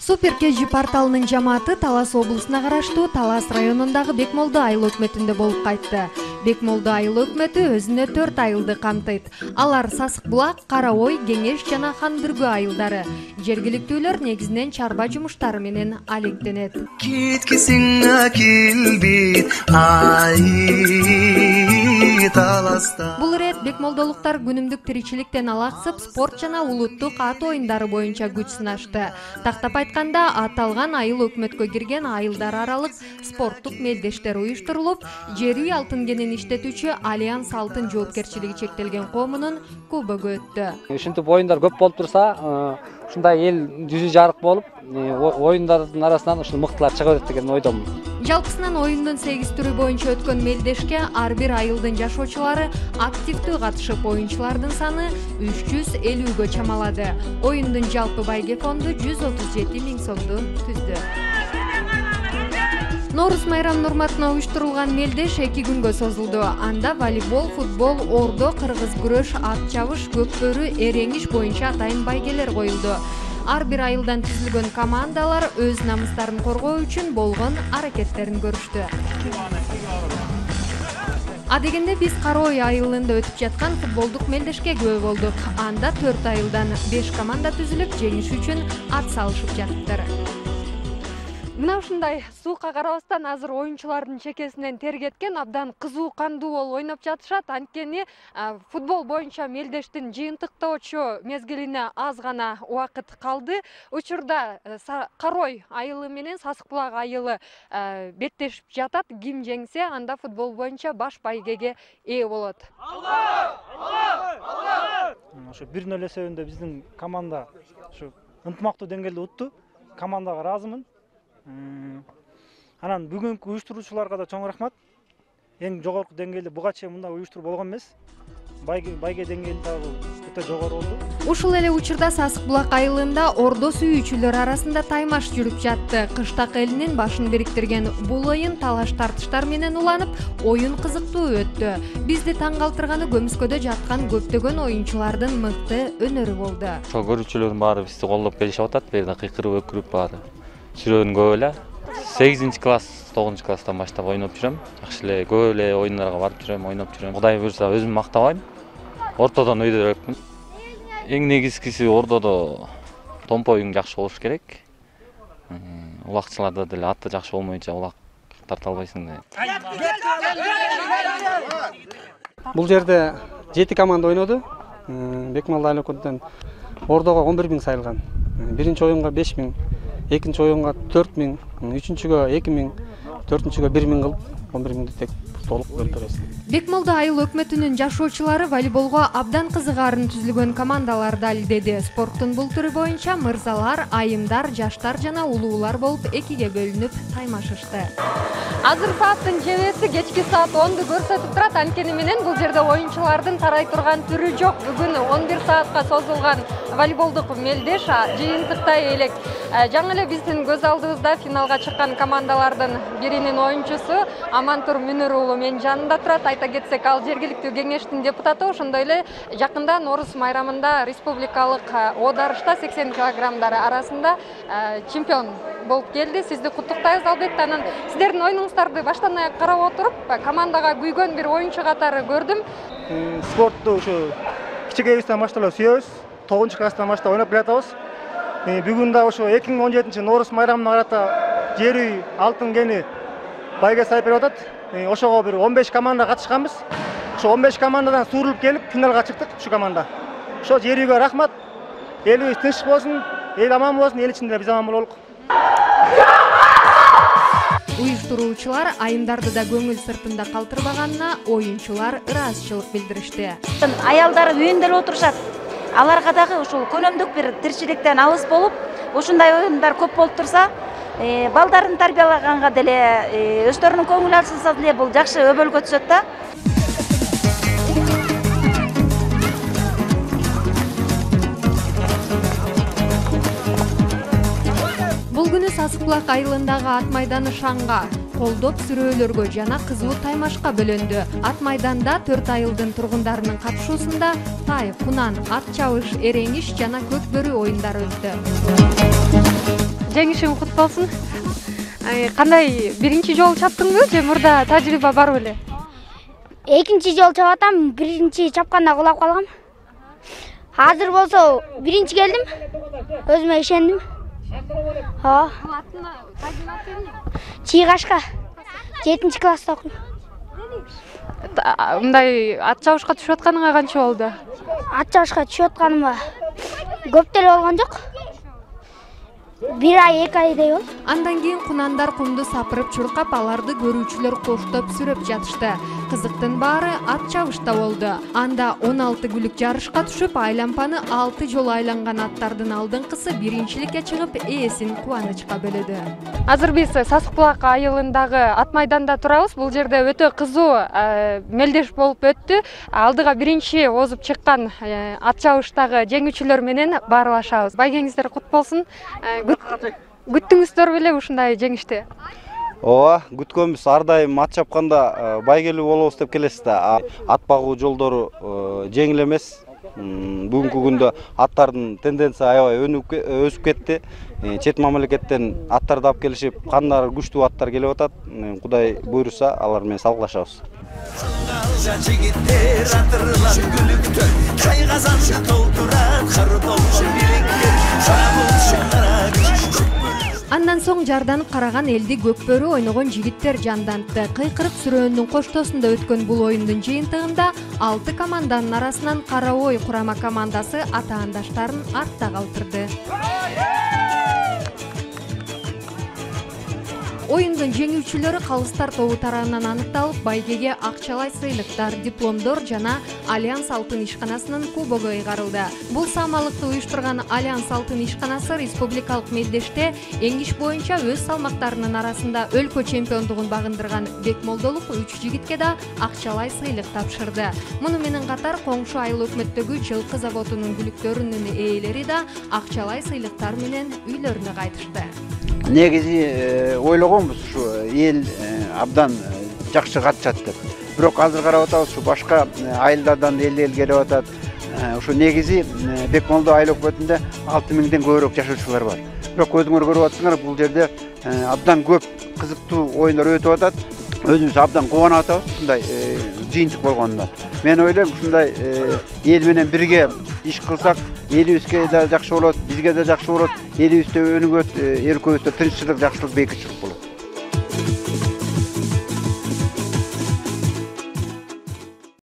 Супер KG порталынын жамааты Талас облусуна караштуу Талас районундагы Бекмолду айыл өкмөтүндө болуп кайтты. Бекмолду айыл өкмөтү өзүнө 4 айылды камтыйт. Алар Сасык Булак, Кара Ой, Кеңеш жана Хандүргү айылдары. Жергиликтүүлөр негизинен чарба жумуштары менен алектенет. Кеткисиңе келбейт Таласта. Бул ирет бекмолдолуктар күнүмдүк тиричиликтен алаксып, спорт жана улуттук ат оюндары боюнча күч сынашты. Тактап айтканда, аталган айыл өкмөткө кирген айылдар аралык спорттук мелдештер уюштурулуп, жер үй алтын кенин иштетүүчү Альянс алтын жоопкерчилиги чектелген коомунун кубогу өттү. Ушинтип оюндар көп болуп турса, ушундай эл жүзү жарык болуп, оюндардын арасынан ушул мыктылар чыга берет деген ойдомун. Жалпысынан оюндун 8 түрү боюнча өткөн мелдешке ар бир айылдын жашоочулары активдүү катышып, оюнчулардын саны 350гө чамалады. Оюндун жалпы байге фонду 137 000 сомду түздү. Норус майрамынын урматына уюштурулган мелдеш 2 күнгө созулду. Анда волейбол, футбол, ордо, кыргыз күрөш, ат чабыш, көкбөрү, эреңиш боюнча атайын байгелер коюлду. Ар бир айылдан түзүлгөн командалар өз намыстарын коргоо үчүн болгон аракеттерин көрүштү. Адегенде биз Кара Ой айылында өтүп жаткан футболдук мелдешке күбө болдук. Анда 4 айылдан 5 команда түзүлүп, жеңиш үчүн ат салышып жатыптыр. Мына ушундай суукка карабастан азыр оюнчулардын чекесинен тер кеткен, абдан кызуу кандуу болуп ойноп жатышат. Анткени футбол боюнча мелдештин жыйынтыктоочу мезгилине аз гана убакыт калды. Учурда Кара Ой айылы менен Сасык Булак айылы беттешип жатат. Ким жеңсе, анда футбол боюнча баш байгеге ээ болот. Ошо 1-0 эсебинде биздин команда ушу ынтымактуу деңгээлде утту. Командага ыраазымын. Анан бүгүнкү уюштуруучуларга да чоң рахмат. Эң жогорку деңгээлде буга чейин мындай уюштуруп болгон эмес. Байге деңгээли дагы өтө жогору болду. Ушул эле учурда Сасык Булак айылында ордо сүйүүчүлөр арасында таймаш жүрүп жатты. Кыштак элинин башын бириктирген бул оюн талаш-тартыштар менен уланып, оюн кызыктуу өттү. Бизди таң калтырганы көмүскөдө жаткан көптөгөн оюнчулардын мыкты өнөрү болду. Ошо көрүүчүлөрдүн баары бизди колдоп келишип атат. Бул жерде кыйкырып өкүрүп баары жүрөгүн көп эле. 8-класс, 9-класстан баштап ойноп жүрөм. Жакшы эле көп эле оюндарга барып жүрөм, ойноп жүрөм. Кудай буйрса өзүм мактабайм. Ортодон өйдөрөкмүн. Эң негизгиси ордодо томпоюң жакшы болуш керек. Улакчыларда деле аты жакшы болмойнча улак тарта албайсың да. Бул жерде 7 команда ойноду. Бекмолду айыл өкмөтүнөн ордого 11 000 сайылган. Биринчи оюнга 5 000, экинчи оюнга 4 000, үчүнчүгө 2 000, төртүнчүгө 1 000 кылып 11 000 тек толук бөлтөрөбүз. Бекмолду айыл өкмөтүнүн жашоочулары волейболго абдан кызыгаарын түзүлгөн командалар далилдеди. Спорттун бул түрү боюнча мырзалар, айымдар, жаштар жана улуулар болуп экиге бөлүнүп таймашышты. Азыр сааттын жебеси кечки саат 10ду көрсөтүп турат. Анткени менен бул жерде оюнчулардын тарай турган түрү жок. Бүгүн 11 саатка созулган волейболдук мелдеш жыйынтыктай элек. Жаңы эле биздин көз алдыбызда финалга чыккан командалардын биринин оюнчусу Амантур Мүнөр уулу менин жанымда турат. Айта кетсек, ал жергиликтүү кеңештин депутаты, ошондой эле жакында Норус майрамында республикалык оодарышта 80 килограммдар арасында чемпион болуп келди. Сизди куттуктайбыз албетте. Анан сиздердин оюнуңуздарды баштан аяк карап отуруп, командага күйгөн бир оюнчу катары көрдүм. Спортту ушу кичинекейибизден баштап сүйөбүз. 9-класстан баштап ойноп келатабыз. Бүгүн да ошо 2017 Норус майрамына карата жер үй алтын кени байге сайып берип атат. Ошого бир 15 команда катышканбыз. Ошо 15 командадан суурулуп келип финалга чыктык ушу команда. Ошо жер үйгө рахмат. Элибиз тынч болсун, эл аман болсун, эл ичинде биз аман бололук. Уюштуруучулар айымдарды да көңүл сыртында калтырбаганына оюнчулар ыраазычылык билдиришти. Аялдар үйүндө эле отурушат. Аларга дагы ушул күнөмдүк бир тирчиликтен алыс болуп, ушундай оюндар көп болуп турса, балдарын тарбиялаганга деле, өздөрүнүн көңүл алсынса деле бул жакшы өбөлгө түшөт да. Бул күнү Сасык Булак айылындагы ат майданы шаңга, колдоп сүрөөлөргө жана кызуу таймашка бөлөндү. Ат майданда 4 айылдын тургундарынын катышуусунда тай, кунан, ат чабыш, эреңиш жана көкбөрү оюндары өттү. жеңишиң кут болсун. Кандай биринчи жолу чаптыңбы же мурда тажрыйба бар беле? Экинчи жолу чапып атам, биринчи чапканда кулап калгам. Азыр болсо биринчи келдим. Өзүмө ишендим. Чыйгашка 7 класста окуйм. Мындай ат чабышка түшүп атканыңа канча болду? Ат чабышка түшүп атканыма көп деле болгон жок. 1 ай 2 айдай болду. Андан кийин кунандар кумду сапырып чуркап, аларды көрүүчүлөр коштоп сүрөп жатышты. Кызыктын баары ат чабышта болду. Анда 16 күлүк жарышка түшүп, айлампаны 6 жолу айланган аттардын алдыңкысы биринчиликке чыгып, ээсин кубанычка бөлөдү. Азыр биз Сасык Булак айылындагы ат майданда турабыз. Бул жерде өтө кызуу мелдеш болуп өттү. Алдыга биринчи озуп чыккан ат чабыштагы жеңүүчүлөр менен баарлашабыз. Байгеңиздер кут болсун. Күттүңүздөр беле ушундай жеңишти? Ооба, күткөнбүз. Ар дайым ат чапканда байгелүү болобуз деп келесиз да. Ат багуу жолдору жеңил эмес. Бүгүнкү күндө аттардын тенденция аябай өсүп кетти. Чет мамлекеттен аттарды алып келишип, кандайдыр күчтүү аттар келип атат. Кудай буйруса, алар менен салгылашабыз. Андан соң жарданып караган элди көкбөрү ойногон жигиттер жандантты. Кыйкырык сүрөөнүн коштоосунда өткөн бул оюндун жыйынтыгында 6 команданын арасынан Карабой курама командасы атаандаштарын артта калтырды. Оюндун жеңүүчүлөрү Калыстар тобу тарабынан аныкталып, байгеге акчалай сыйлыктар, дипломдор жана Альянс алтын ишканасынын кубогу ыйгарылды. Бул самалыкты уюштурган Альянс алтын ишканасы республикалык мелдеште эң иш боюнча өз салмактарынын арасында өлкө чемпиондугун багындырган Бекмолдолук 3 жигитке да акчалай сыйлык тапшырды. Муну менен катар коңшу айыл өкмөттөгү жылкы заводунун бүлүктөрүнүн ээлери да акчалай сыйлыктар менен үйлөрүнө кайтышты. Негизи ойлогонбуз ушу эл абдан жакшы катышат деп. Бирок азыр карап атабыз, ушу башка айылдардан эл келип атат. Ушу негизи Бекмолдо айыл өкмөтүндө 6000ден көбүрөөк жашоочулар бар. Бирок өзүңөр көрүп атсаңар, бул жерде абдан көп кызыктуу оюндар өтүп атат. Өзүбүз абдан кубанып атабыз ушундай жыйынтык болгонуна. Мен ойлойм, ушундай эл менен бирге иш кылсак, элибизге да жакшы болот, бизге да жакшы болот, элибизде өнүгөт, өлкөбүздө тынччылык, жакшылык, бейбитчилик болот.